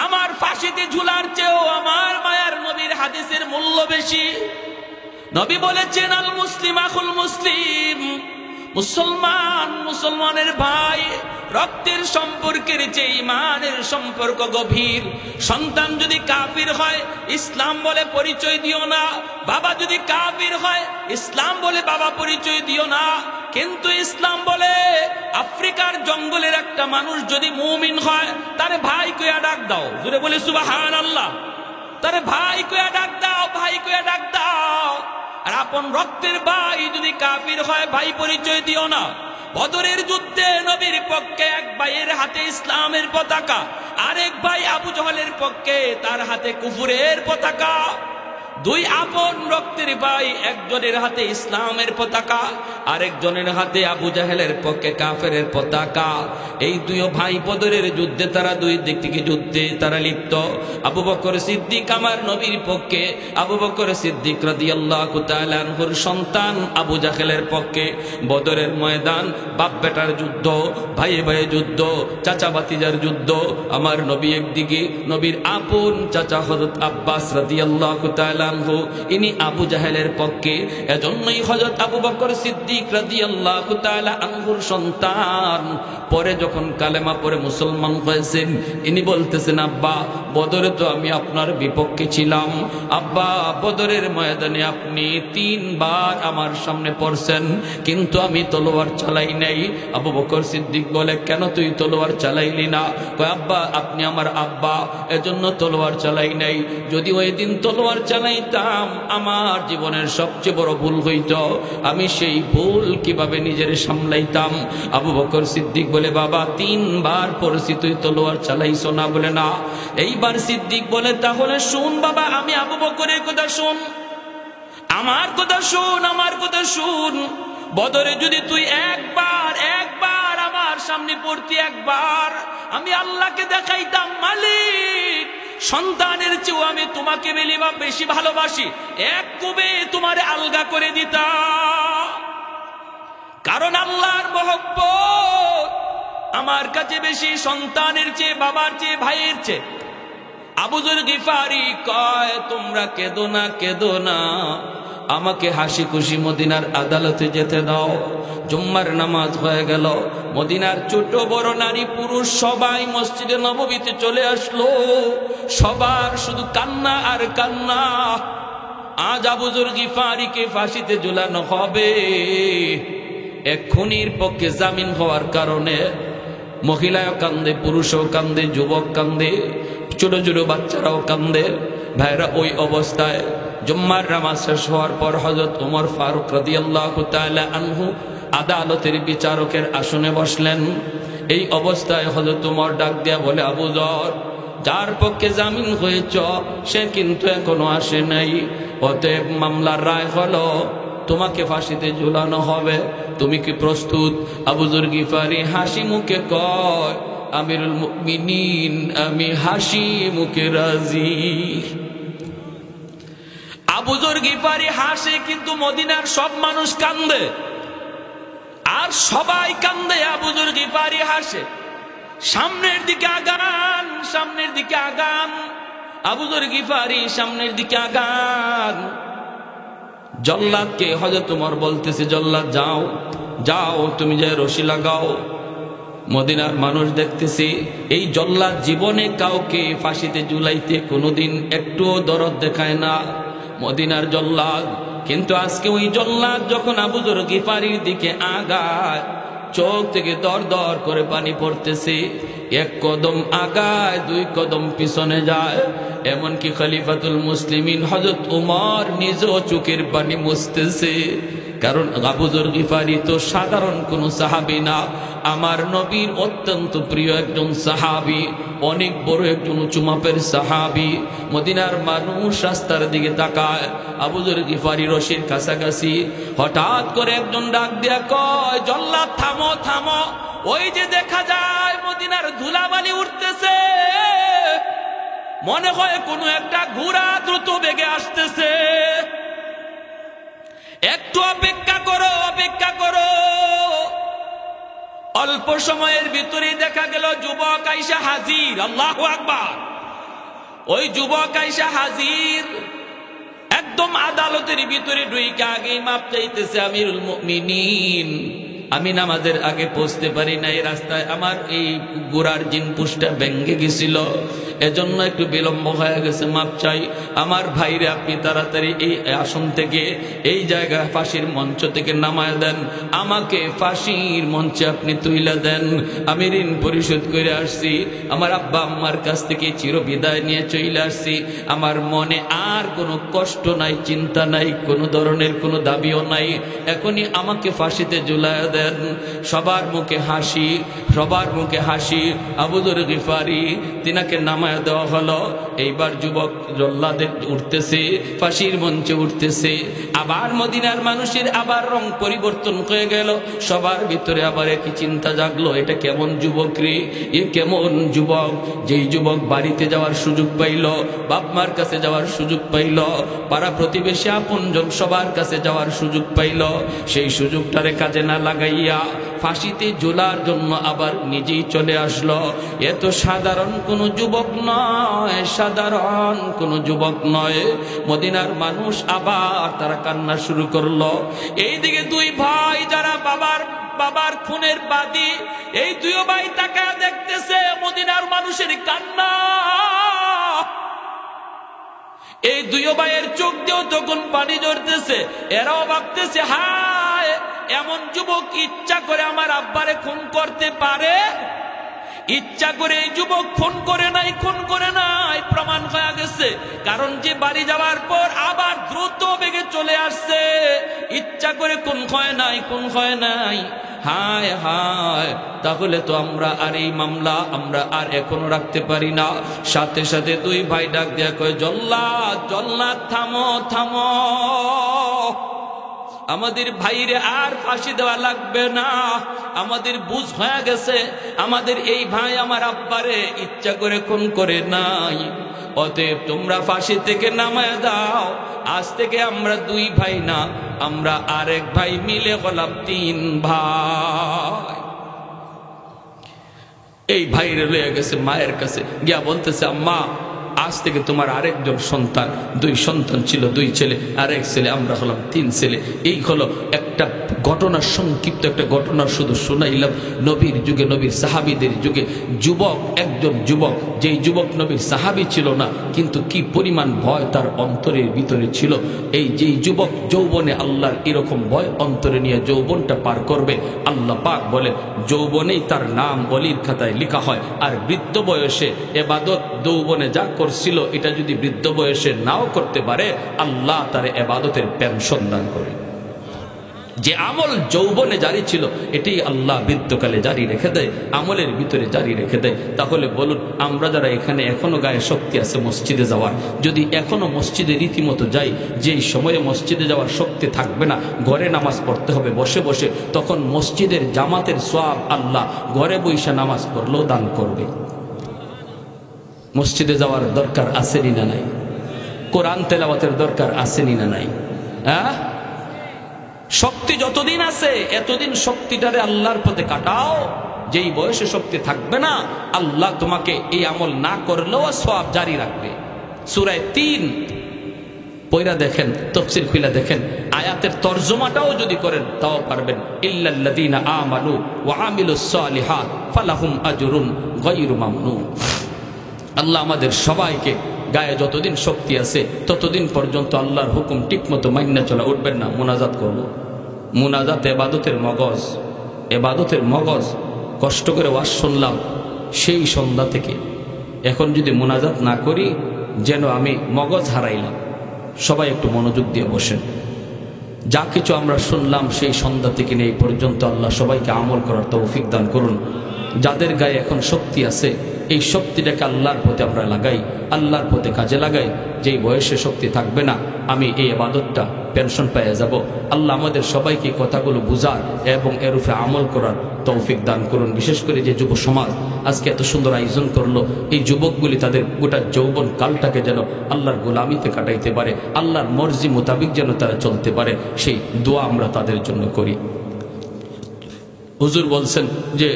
আমার ফাঁসিতে ঝুলার চেয়েও আমার মায়ার নবীর হাদিসের মূল্য বেশি। নবী বলেছেন, আল মুসলিম আখুল মুসলিম, মুসলমান মুসলমানের ভাই। রক্তের সম্পর্কের চেয়ে ইমানের সম্পর্ক গভীর। সন্তান যদি কাফির হয়, ইসলাম বলে পরিচয় দিও না। বাবা যদি কাফির হয়, ইসলাম বলে বাবা পরিচয় দিও না। কিন্তু ইসলাম বলে আফ্রিকার জঙ্গলের একটা মানুষ যদি মুমিন হয়, তারে ভাই কইয়া ডাক দাও। জোরে বলে সুবহানাল্লাহ। তারে ভাই কইয়া ডাক দাও, ভাই কইয়া ডাক দাও। আর আপন রক্তের ভাই যদি কাফির হয়, ভাই পরিচয় দিও না। বদরের যুদ্ধে নবীর পক্ষে এক ভাইয়ের হাতে ইসলামের পতাকা, আরেক ভাই আবু জহলের পক্ষে তার হাতে কুফুরের পতাকা। দুই আপন রক্তের ভাই, একজনের হাতে ইসলামের পতাকা, আরেকজনের হাতে আবু জাহেলের পক্ষে কাফেরের পতাকা। এই দুই ভাই বদরের যুদ্ধে তারা দুই দিক থেকে যুদ্ধে তারা লিপ্ত। আবু বকর সিদ্দিক আমার নবীর পক্ষে, আবু বকর সিদ্দিক রাদিয়াল্লাহু তাআলা আনহুর সন্তান আবু জাহেলের পক্ষে। বদরের ময়দান বাপ বেটার যুদ্ধ, ভাইয়ে ভাইয়ে যুদ্ধ, চাচা ভাতিজার যুদ্ধ। আমার নবী একদিকে, নবীর আপন চাচা হযরত আব্বাস রাদিয়াল্লাহু তাআলা আনহু, ইনি আবু জাহেলের পক্ষে। এজন্যই হযরত আবু বকর সিদ্দিক রাদিয়াল্লাহু তাআলা আনহুর সন্তান পরে যখন কালেমা পড়ে মুসলমান হয়েছেন, ইনি বলতেছেন, আব্বা বদরে তো আমি আপনার বিপক্ষে ছিলাম, আব্বা বদরের ময়দানে আপনি 3 বার আমার সামনে পড়ছেন, কিন্তু আমি তলোয়ার চালাই নাই। আবু বকর সিদ্দিক বলে, কেন তুই তলোয়ার চালাইলি না? কয়, আব্বা আপনি আমার আব্বা, এজন্য তলোয়ার চালাই নাই। যদি ওই দিন তলোয়ার চালাইতাম আমার জীবনের সবচেয়ে বড় ভুল হইত, আমি সেই ভুল কিভাবে নিজের সামলাইতাম? আবু বকর সিদ্দিক বলে, বাবা 3 বার পড়ছি, তুই তলোয়ার চালাইছো না? বলে না। এইবার সিদ্দিক বলে, তাহলে শুন বাবা, আমি আবু বকরের কথা শুন, আমার কথা শুন, আমার কথা শুন। বদরে যদি তুই একবার আমার সামনে পড়তি, একবার, আমি আল্লাহকে দেখাইতাম, মালিক সন্তানের চেয়েও আমি তোমাকে বেশি ভালোবাসি, এক কোবে তোমারে আলগা করে দিতাম। কারণ আল্লাহর মহব্বত আমার কাছে বেশি, সন্তানের চেয়ে, বাবার চেয়ে, ভাইয়ের চেয়ে। আবু যর গিফারি কয়, তোমরা কেঁদো না, কেঁদো না, আমাকে হাসি খুশি মদিনার আদালতে যেতে দাও। জুম্মার নামাজ হয়ে গেল, মদিনার ছোট বড় নারী পুরুষ সবাই মসজিদে নববীতে চলে আসলো। সবার শুধু কান্না আর কান্না। আজ আবু যর গিফারিকে ফাঁসিতে ঝুলানো হবে। এক খুনির পক্ষে জামিন হওয়ার কারণে মহিলাও কান্দে, পুরুষও কান্দে, যুবক কান্দে, ছোট ছোট বাচ্চারাও কান্দে। ভাইরা, ওই অবস্থায় জুম্মার নামাজ শেষ হওয়ার পর হযরত ওমর ফারুক রাদিয়াল্লাহু তাআলা আনহু আদালতের বিচারকের আসনে বসলেন। এই অবস্থায় হযরত ওমর ডাক দিয়া বলে, আবু যর, যার পক্ষে জামিন হয়েছ সে কিন্তু এখনো আসে নাই। অতএব মামলার রায় হলো তোমাকে ফাঁসিতে ঝুলানো হবে। তুমি কি প্রস্তুত? আবু যর গিফারি হাসি মুখে কয়, আমিরুল মুমিনিন, আমি হাসি মুখে রাজি। আবু যর গিফারি হাসে, কিন্তু মদিনার সব মানুষ কান্দে, আর সবাই কান্দে, আবু যর গিফারি হাসে। সামনের দিকে আগান, সামনের দিকে আগান, আবু যর গিফারি সামনের দিকে আগান। জল্লাদকে হযরত ওমর বলতেছে, জল্লাদ যাও, যাও, তুমি যে রশি লাগাও। মদিনার মানুষ দেখতেছি এই জল্লাদ জীবনে কাউকে ফাঁসিতে ঝুলাইতে কোনোদিন একটুও দরদ দেখায় না, মদিনার জল্লাদ। কিন্তু আজকে ওই জল্লাদ যখন আবু যর গিফারির দিকে আগায়, চোখ থেকে দর দর করে পানি পড়তেছে। এক কদম আগায়, দুই কদম পিছনে যায়। এমনকি খলিফাতুল মুসলিমিন হযরত ওমর নিজেও চোখের পানি মুছতেছে। কারণ আবু যর গিফারি তো সাধারণ কোনো সাহাবী না, আমার নবীর অত্যন্ত প্রিয় একজন সাহাবী, অনেক বড় একজন উঁচু মাপের সাহাবী। মদিনার মানুষ রাস্তার দিকে তাকায়, আবু যর গিফারি রশির কাছাকাছি। হঠাৎ করে একজন ডাক দিয়া কয়, জল্লাদ থামো, থামো, ওই যে দেখা যায় মদিনার ধুলাবালি উঠতেছে, মনে হয় কোনো একটা ঘোড়া দ্রুত বেগে আসতেছে, একটু অপেক্ষা করো, অপেক্ষা করো। অল্প সময়ের ভিতরে দেখা গেল যুবক আইসা হাজির। আল্লাহু আকবার। ওই যুবক আইসা হাজির, একদম আদালতের ভিতরে ঢুইকা আগেই মাপ চাইতেছে, আমিরুল মুমিনিন, আমি নামাজের আগে পৌঁছতে পারি না, এই রাস্তায় আমার এই গোড়ার জিনপুষটা ভেঙ্গে গেছিল, এজন্য একটু বিলম্ব হয়ে গেছে, মাপ চাই। আমার ভাইরে আপনি তাড়াতাড়ি এই আসন থেকে, এই জায়গা ফাঁসির মঞ্চ থেকে নামায় দেন, আমাকে ফাঁসির মঞ্চে আপনি তুইলা দেন। আমি ঋণ পরিশোধ করে আসছি, আমার আব্বা আম্মার কাছ থেকে চির বিদায় নিয়ে চলে আসছি, আমার মনে আর কোনো কষ্ট নাই, চিন্তা নাই, কোনো ধরনের কোনো দাবিও নাই, এখনই আমাকে ফাঁসিতে ঝুলায় দেন। সবার মুখে হাসি, সবার মুখে হাসি। আবু যর গিফারি তিনাকে নামায় দেওয়া হলো। এইবার যুবক জল্লাদে উঠতেছে, ফাঁসির মঞ্চে উঠতেছে। আবার মদিনার মানুষের আবার রং পরিবর্তন হয়ে গেল, সবার ভিতরে আবার একই চিন্তা জাগলো, এটা কেমন যুবক রে, এ কেমন যুবক, যেই যুবক বাড়িতে যাওয়ার সুযোগ পাইল, বাপ মার কাছে যাওয়ার সুযোগ পাইল, পাড়া প্রতিবেশী আপনজন সবার কাছে যাওয়ার সুযোগ পাইল, সেই সুযোগটারে কাজে না লাগাইয়া ফাঁসিতে ঝোলার জন্য আবার নিজেই চলে আসলো। এত সাধারণ কোন যুবক নয়, সাধারণ কোন যুবক নয়। মদিনার মানুষ আবার তারা কান্না শুরু করলো। এইদিকে দুই ভাই যারা বাবার খুনের বাদী, এই দুই ভাই তাকায়া দেখতেছে মদিনার মানুষের কান্না। এই দুই ভাইয়ের চোখ দিয়েও তখন পানি ঝরতেছে। এরাও ভাবতেছে, হায়, এমন যুবক ইচ্ছা করে আমার আব্বারে খুন করতে পারে? ইচ্ছা করে এই যুবক খুন করে নাই, খুন করে নাই, প্রমাণ হয়ে গেছে। কারণ যে বাড়ি যাওয়ার পর আবার দ্রুত বেগে চলে আসছে, ইচ্ছা করে খুন হয় নাই, খুন হয় নাই। হায় হায়, তাহলে তো আমরা আর এই মামলা আমরা আর এখনো রাখতে পারি না। সাথে সাথে দুই ভাই ডাক দেয়া কয়, জল্লাদ, জল্লাদ, থামো, থামো, আমাদের ভাইরে আর ফাঁসি দেওয়া লাগবে না, আমাদের বুঝ হয়ে গেছে, আমাদের এই ভাই আমার আব্বারে ইচ্ছা করে খুন করে নাই, অতএব তোমরা ফাঁসি থেকে নামায় দাও। আজ থেকে আমরা দুই ভাই না, আমরা আরেক ভাই মিলে হলাম তিন ভাই। এই ভাইরে লয়ে গেছে মায়ের কাছে, গিয়া বলতেছে, আম্মা, আজ থেকে তোমার আরেকজন সন্তান, 2 সন্তান ছিল, 2 ছেলে আর 1 ছেলে, আমরা হলাম 3 ছেলে। এই হলো একটা ঘটনা, সংক্ষিপ্ত একটা ঘটনা শুধু শোনাইলাম। নবীর যুগে, নবীর সাহাবীদের যুগে যুবক, একজন যুবক, যেই যুবক নবীর সাহাবী ছিল না, কিন্তু কি পরিমাণ ভয় তার অন্তরের ভিতরে ছিল। এই যেই যুবক যৌবনে আল্লাহর এরকম ভয় অন্তরে নিয়ে যৌবনটা পার করবে, আল্লাহ পাক বলে যৌবনেই তার নাম ওলির খাতায় লেখা হয়। আর বৃদ্ধ বয়সে এবাদত যৌবনে যা করছিল, এটা যদি বৃদ্ধ বয়সে নাও করতে পারে, আল্লাহ তার এবাদতের পেনশন দান করে। যে আমল যৌবনে জারি ছিল, এটাই আল্লাহ বৃদ্ধকালে জারি রেখে দেয়, আমলের ভিতরে জারি রেখে দেয়। তাহলে বলুন, আমরা যারা এখানে এখনো গায়ে শক্তি আছে মসজিদে যাওয়ার, যদি এখনো মসজিদে রীতিমতো যাই, যেই সময়ে মসজিদে যাওয়ার শক্তি থাকবে না, ঘরে নামাজ পড়তে হবে বসে বসে, তখন মসজিদের জামাতের সওয়াব আল্লাহ ঘরে বইসা নামাজ পড়লেও দান করবে। মসজিদে যাওয়ার দরকার আসেনি না নাই? কোরআন তেলাওয়াতের দরকার আসেনি না নাই? হ্যাঁ, শক্তি যতদিন আছে এতদিন শক্তিটারে আল্লাহর পথে কাটাও। যেই বয়সে শক্তি থাকবে না, আল্লাহ তোমাকে এই আমল না করলেও সওয়াব জারি রাখবে। সূরা 3 পয়রা দেখেন, তাফসীর খুলে দেখেন, আয়াতের তরজমাটাও যদি করেন তাও পারবেন। ইল্লাল্লাযীনা আমানু ওয়া আমিলুস সালিহাত ফালাহুম আজরুন গায়রু মামনুন। আল্লাহ আমাদের সবাইকে গায়ে যতদিন শক্তি আছে ততদিন পর্যন্ত আল্লাহর হুকুম ঠিকমতো মাইনা চলা। উঠবেন না, মুনাজাত করব। মুনাজাত এবাদতের মগজ, এবাদতের মগজ। কষ্ট করে ওয়াজ শুনলাম সেই সন্ধ্যা থেকে, এখন যদি মুনাজাত না করি যেন আমি মগজ হারাইলাম। সবাই একটু মনোযোগ দিয়ে বসেন। যা কিছু আমরা শুনলাম সেই সন্ধ্যা থেকে এই পর্যন্ত আল্লাহ সবাইকে আমল করার তৌফিক দান করুন। যাদের গায়ে এখন শক্তি আছে, এই শক্তিটাকে আল্লাহর পথে আমরা লাগাই, আল্লাহর পথে কাজে লাগাই। যেই বয়সে শক্তি থাকবে না, আমি এই ইবাদতটা পেনশন পেয়ে যাব। আল্লাহ আমাদের সবাইকে কথাগুলো বুঝার এবং এর উপরে আমল করার তৌফিক দান করুন। বিশেষ করে যে যুব সমাজ আজকে এত সুন্দর আয়োজন করলো, এই যুবকগুলি তাদের গোটা যৌবন কালটাকে যেন আল্লাহর গোলামিতে কাটাইতে পারে, আল্লাহর মর্জি মোতাবিক যেন তারা চলতে পারে, সেই দোয়া আমরা তাদের জন্য করি। হুজুর বলছেন যে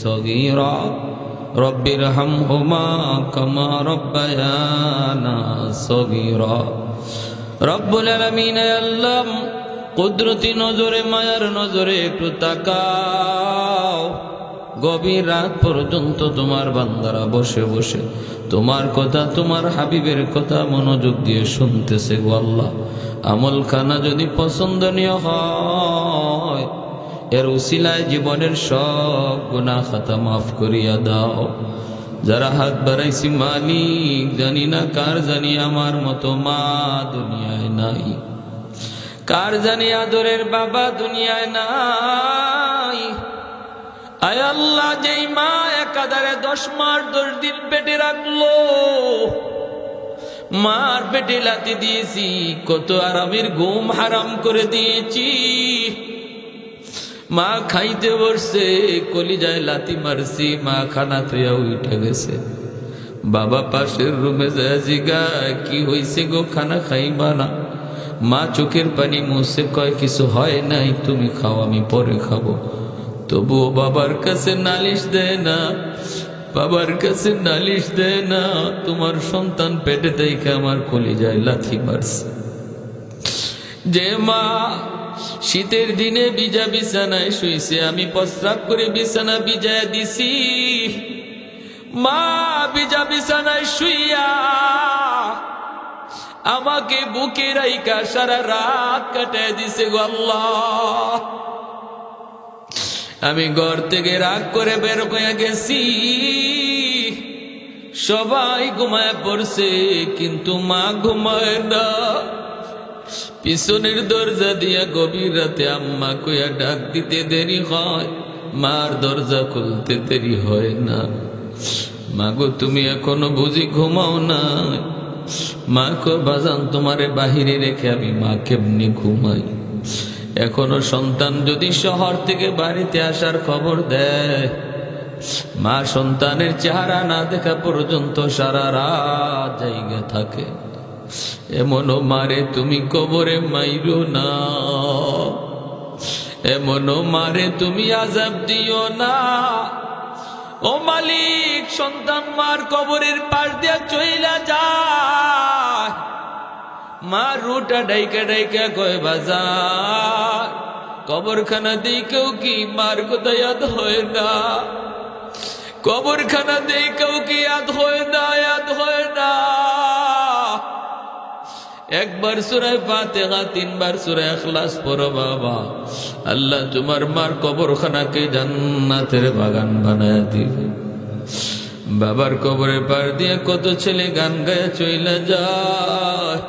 সগীরা রব্বিরহামহুমা কামা রব্বায়ানা সগীরা। রব্বুল আলামিন, আল্লাহ কুদরতি নজরে, মায়ার নজরে একটু তাকাও। গভীর রাত পর্যন্ত তোমার বান্দারা বসে বসে তোমার কথা, তোমার হাবিবের কথা মনোযোগ দিয়ে শুনতেছে গো আল্লাহ। আমলখানা যদি পছন্দনীয় হয়, এর উসিলায় জীবনের সব গুনাহ খাতা মাফ করিয়া দাও। যারা হাত বাড়াইছি মালিক, জানি না কার জানি আমার মতো মা দুনিয়ায় নাই, কার জানি আদরের বাবা দুনিয়ায় নাই। আয় আল্লাহ, যেই মা একাধারে 10 মাস 10 দিন পেটে রাখলো, মার পেটে লাথি দিয়েছি, কত আরামের ঘুম হারাম করে দিয়েছি। মা খাইতে বসছে, কলিজায় লাথি মারছি, মা খানা থইয়া উঠে গেছে। বাবা পাশের রুমে যায় জিগায়, কি হইছে গো, খানা খাইবা না? মা চোখের পানি মুছে কয়, কিছু হয় নাই, তুমি খাও, আমি পরে খাবো। তবুও বাবার কাছে নালিশ দেয় না, বাবার কাছে নালিশ দেয় না। তোমার সন্তান পেটে দেখে আমার কলিজায় লাথি মারছে। যে মা শীতের দিনে ভিজা বিছানায় শুইছে, আমি প্রস্রাব করে বিছানা ভিজায় দিছি, মা ভিজা বিছানায় শুইয়া আমাকে বুকে রাইখা সারা রাত কাটায় দিছে গো আল্লাহ। আমি ঘর থেকে রাগ করে বের হয়ে গেছি, সবাই ঘুমায় পড়ছে, কিন্তু মা ঘুমায় না। পিছনের দরজা দিয়া গভীর রাতে আম্মা কইয়া ডাক দিতে দেরি হয়, মার দরজা খুলতে দেরি হয় না। মাগো, তুমি এখনো বুঝি ঘুমাও না? মা কয়, বাজান, তোমারে বাহিরে রেখে আমি মা কেমনি ঘুমাই? এখনো সন্তান যদি শহর থেকে বাড়িতে আসার খবর দেয়, মা সন্তানের চেহারা না দেখা পর্যন্ত সারা রাত জায়গা থাকে। এমনও মারে তুমি কবরে মাইরো না, এমনও মারে তুমি আযাব দিও না। ও মালিক, সন্তান মার কবরের পাশ দিয়া চইলা যায়, মা রুটা ডাইকা ডাইকা কয় বাজার, কবরখানা দিকেও কি মার কথা ইয়াদ হয় না? কবরখানা দিকেও কি ইয়াদ হয় না? ইয়াদ হয় না। একবার সূরা ফাতিহা, 3 বার সূরা ইখলাস পড়ো বাবা, আল্লাহ তোমার মার কবরখানাকে জান্নাতের বাগান বানায় দিবে। বাবার কবরে পার দিয়ে কত ছেলে গান গায়ে চইলা যায়,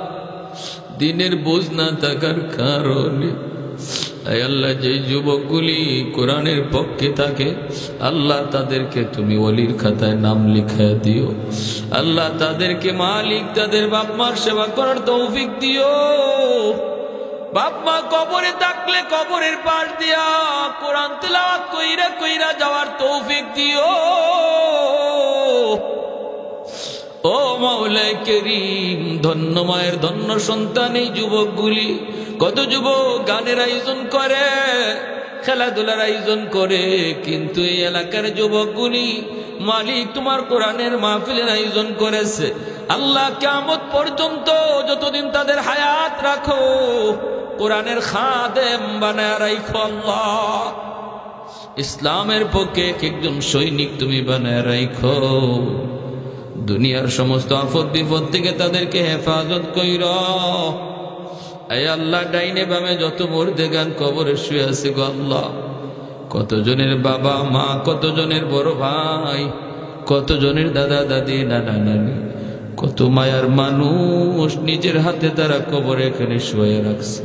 দিনের বোঝ না থাকার কারণে। আল্লাহ, যে যুবকগুলি কোরআনের পক্ষে থাকে, আল্লাহ তাদেরকে তুমি ওলির খাতায় নাম লিখা দিও। আল্লাহ তাদেরকে মালিক তাদের বাপ মার সেবা করার তৌফিক দিও। বাপ মা কবরে থাকলে কবরের পাশ দিয়া কোরআন তিলাওয়াত কইরা কইরা যাওয়ার তৌফিক দিও। ও মাওলায়ে করিম, ধন্য মায়ের ধন্য সন্তান এই যুবকগুলি। কত যুবক গানের আয়োজন করে, খেলাধুলার আয়োজন করে, কিন্তু এই এলাকার যুবকগুলি মালিক তোমার কোরআনের মাহফিলের আয়োজন করেছে। আল্লাহ, কিয়ামত পর্যন্ত যতদিন তাদের হায়াত রাখো, কোরআনের খাদেম বানায় রাখো। আল্লাহ, ইসলামের পক্ষে একজন সৈনিক তুমি বানায় রাখো। দুনিয়ার সমস্ত আফত বিপদ থেকে তাদেরকে হেফাজত কইর। আয় আল্লাহ, ডাইনে বামে যত মুর্দেগান কবরে শুয়ে আছে গো আল্লাহ, কতজনের বাবা মা, কতজনের বড় ভাই, কতজনের দাদা দাদি, নানা নানি, কত মায়ার মানুষ নিজের হাতে তারা কবরে এখানে শুয়ে রাখছে।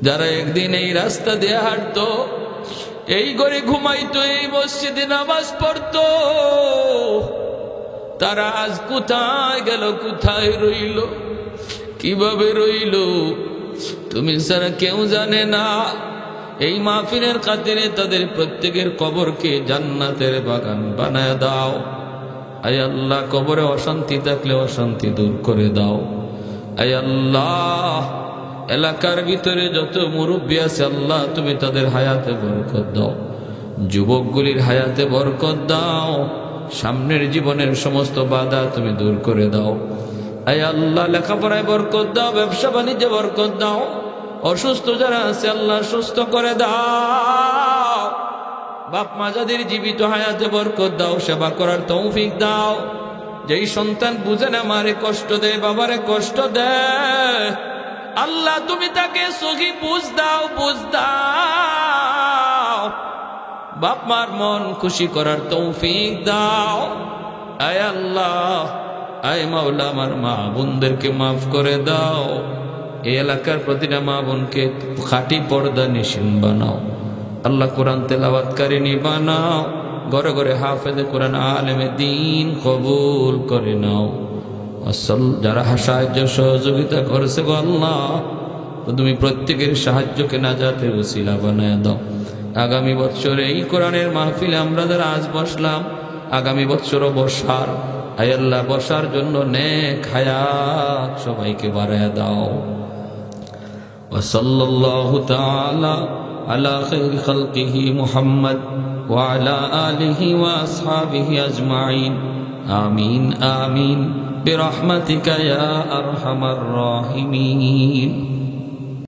যারা একদিন এই রাস্তা দিয়ে হাঁটতো, এই ঘরে ঘুমাইতো, এই মসজিদে নামাজ পড়তো, তারা আজ কোথায় গেল, কোথায় রইল, কিভাবে রইল, তুমি ছাড়া কেউ জানে না। এই মাহফিলের খাতিরে তাদের প্রত্যেকের কবরকে জান্নাতের বাগান বানায় দাও। আয় আল্লাহ, কবরে অশান্তি থাকলে অশান্তি দূর করে দাও। আয় আল্লাহ, এলাকার ভিতরে যত মুরব্বী আছে আল্লাহ, তুমি তাদের হায়াতে বরকত দাও, যুবকগুলির হায়াতে বরকত দাও, সামনের জীবনের সমস্ত বাধা তুমি দূর করে দাও। আয় আল্লাহ, লেখাপড়ায় বরকত দাও, ব্যবসা বাণিজ্যে বরকত দাও, অসুস্থ যারা আছে আল্লাহ সুস্থ করে দাও। বাপ মা যাদের জীবিত হায়াতে বরকত দাও, সেবা করার তৌফিক দাও। যেই সন্তান বুঝে না, মারে কষ্ট দেয়, বাবারে কষ্ট দেয়, আল্লাহ তুমি তাকে সহি বুঝ দাও, বুঝ দাও। বাপ মার মন খুশি করার তৌফিক দাও। আয় আল্লাহ, আয় মাওলা, আমার মা বোনদেরকে মাফ করে দাও। এই এলাকার প্রতিটা মা বোনকে খাঁটি পর্দা নিশিন বানাও। আল্লাহ, কোরআন তেলাওয়াতকারিনী বানাও। ঘরে ঘরে হাফেজে কোরআন, আলেমে দ্বীন কবুল করে নাও। আসল যারা সাহায্য সহযোগিতা করেছে গো আল্লাহ, তুমি প্রত্যেকের সাহায্যকে নাজাতের ওসিলা বানায় দাও। আগামী বছর এই কোরআনের মাহফিলে আমরা যারা আজ বসলাম, আগামী বছরও বসার, আয় আল্লাহ, বসার জন্য নেক হায়াত সবাইকে বাড়ায় দাও। ওয়া সাল্লাল্লাহু তাআলা আলা খায়রি খালকিহি মুহাম্মদ ওয়া আলা আলিহি ওয়া আসহাবিহি আজমাইন। আমিন আমিন বিরহমাতিকা ইয়া আরহামার রাহিমিন।